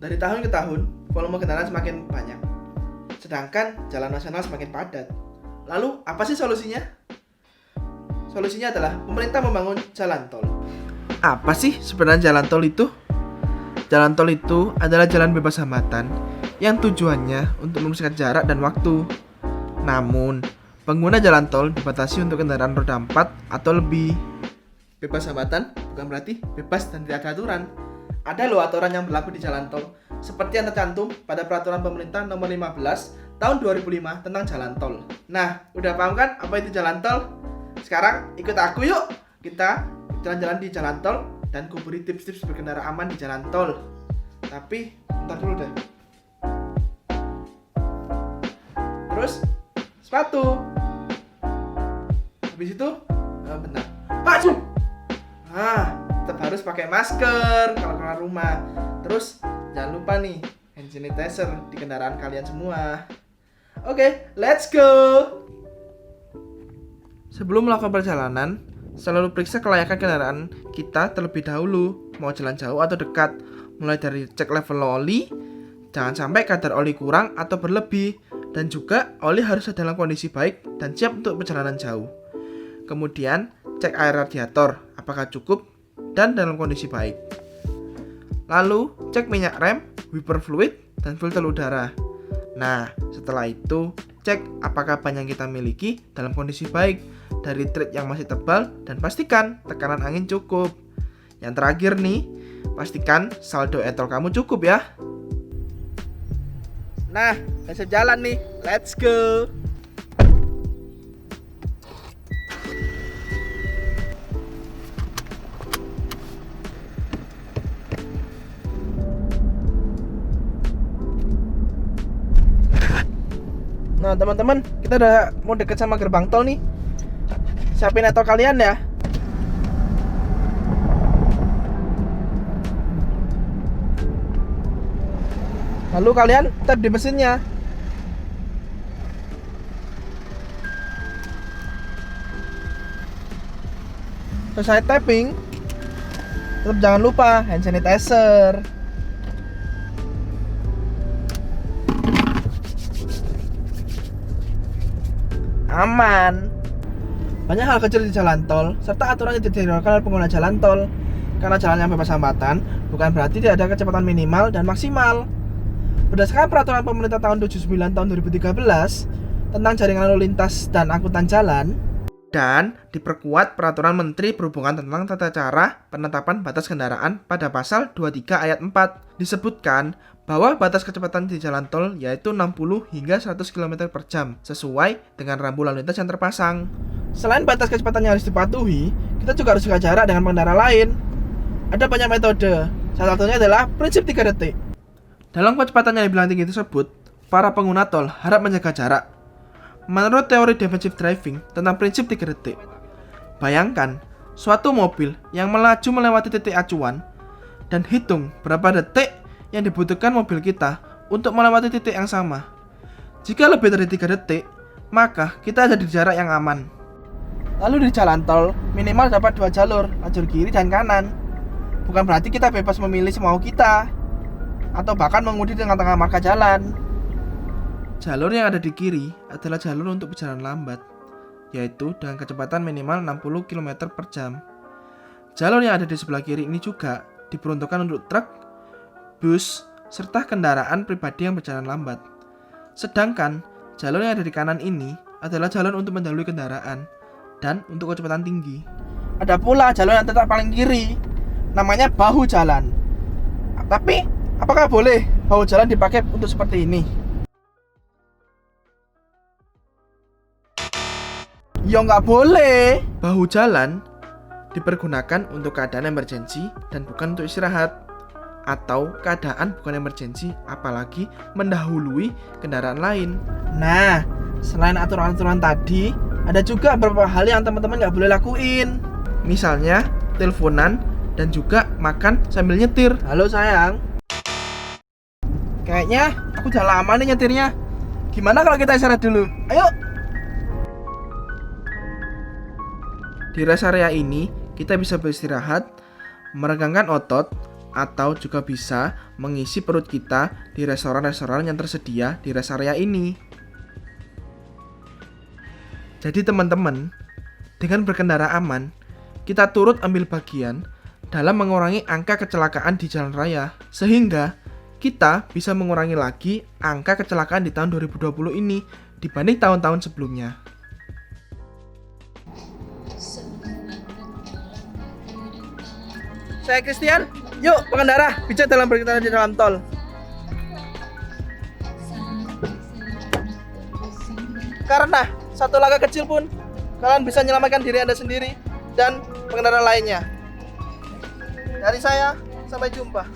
Dari tahun ke tahun, volume kendaraan semakin banyak, sedangkan jalan nasional semakin padat. Lalu, apa sih solusinya? Solusinya adalah pemerintah membangun jalan tol. Apa sih sebenarnya jalan tol itu? Jalan tol itu adalah jalan bebas hambatan yang tujuannya untuk meluruskan jarak dan waktu. Namun, pengguna jalan tol dibatasi untuk kendaraan roda 4 atau lebih. Bebas hambatan bukan berarti bebas dan tidak ada aturan. Ada loh aturan yang berlaku di jalan tol, seperti yang tercantum pada peraturan pemerintah nomor 15 tahun 2005 tentang jalan tol. Nah, udah paham kan apa itu jalan tol? Sekarang ikut aku yuk, kita jalan-jalan di jalan tol dan kuburi tips-tips berkendara aman di jalan tol. Tapi, ntar dulu deh. Terus, sepatu. Habis itu, bentar. Maju! Tetap harus pakai masker kalau keluar rumah. Terus jangan lupa nih hand sanitizer di kendaraan kalian semua. Oke, let's go. Sebelum melakukan perjalanan, selalu periksa kelayakan kendaraan kita terlebih dahulu. Mau jalan jauh atau dekat, mulai dari cek level oli, jangan sampai kadar oli kurang atau berlebih, dan juga oli harus dalam kondisi baik dan siap untuk perjalanan jauh. Kemudian cek air radiator apakah cukup dan dalam kondisi baik. Lalu cek minyak rem, wiper fluid, dan filter udara. Nah, setelah itu cek apakah ban yang kita miliki dalam kondisi baik dari tread yang masih tebal, dan pastikan tekanan angin cukup. Yang terakhir nih, pastikan saldo etol kamu cukup ya. Nah, udah siap jalan nih, let's go. Nah teman-teman, kita udah mau deket sama gerbang tol nih. Siapin etol kalian ya. Lalu kalian tap di mesinnya. Selesai tapping, tetap jangan lupa hand sanitizer. Aman. Banyak hal kecil di jalan tol serta aturan yang diterapkan oleh pengguna jalan tol. Karena jalan yang bebas hambatan bukan berarti tidak ada kecepatan minimal dan maksimal. Berdasarkan peraturan pemerintah tahun 79 tahun 2013 tentang jaringan lalu lintas dan angkutan jalan, dan diperkuat peraturan Menteri Perhubungan tentang tata cara penetapan batas kendaraan pada pasal 23 ayat 4, disebutkan bahwa batas kecepatan di jalan tol yaitu 60 hingga 100 km per jam sesuai dengan rambu lalu lintas yang terpasang. Selain batas kecepatan yang harus dipatuhi, kita juga harus jaga jarak dengan pengendara lain. Ada banyak metode, salah satunya adalah prinsip 3 detik. Dalam kecepatan yang dibilang tinggi tersebut, para pengguna tol harap menjaga jarak. Menurut teori defensive driving tentang prinsip 3 detik, bayangkan suatu mobil yang melaju melewati titik acuan dan hitung berapa detik yang dibutuhkan mobil kita untuk melewati titik yang sama. Jika lebih dari 3 detik, maka kita ada di jarak yang aman. Lalu di jalan tol, minimal dapat 2 jalur, lajur kiri dan kanan. Bukan berarti kita bebas memilih semau kita, atau bahkan mengemudi di tengah-tengah marka jalan. Jalur yang ada di kiri adalah jalur untuk berjalan lambat, yaitu dengan kecepatan minimal 60 km per jam. Jalur yang ada di sebelah kiri ini juga diperuntukkan untuk truk, bus, serta kendaraan pribadi yang berjalan lambat. Sedangkan jalur yang ada di kanan ini adalah jalur untuk mendahului kendaraan dan untuk kecepatan tinggi. Ada pula jalur yang tetap paling kiri, namanya bahu jalan. Tapi, apakah boleh bahu jalan dipakai untuk seperti ini? Ya nggak boleh. Bahu jalan dipergunakan untuk keadaan emergensi dan bukan untuk istirahat. Atau keadaan bukan emergensi, apalagi mendahului kendaraan lain. Nah, selain aturan-aturan tadi, ada juga beberapa hal yang teman-teman nggak boleh lakuin. Misalnya, teleponan dan juga makan sambil nyetir. Halo sayang, kayaknya aku udah lama nih nyetirnya. Gimana kalau kita istirahat dulu? Ayo. Di rest area ini, kita bisa beristirahat, meregangkan otot, atau juga bisa mengisi perut kita di restoran-restoran yang tersedia di rest area ini. Jadi teman-teman, dengan berkendara aman, kita turut ambil bagian dalam mengurangi angka kecelakaan di jalan raya, sehingga kita bisa mengurangi lagi angka kecelakaan di tahun 2020 ini dibanding tahun-tahun sebelumnya. Saya Christian, yuk pengendara, bijak dalam berkendara di dalam tol. Karena satu langkah kecil pun kalian bisa menyelamatkan diri Anda sendiri dan pengendara lainnya. Dari saya, sampai jumpa.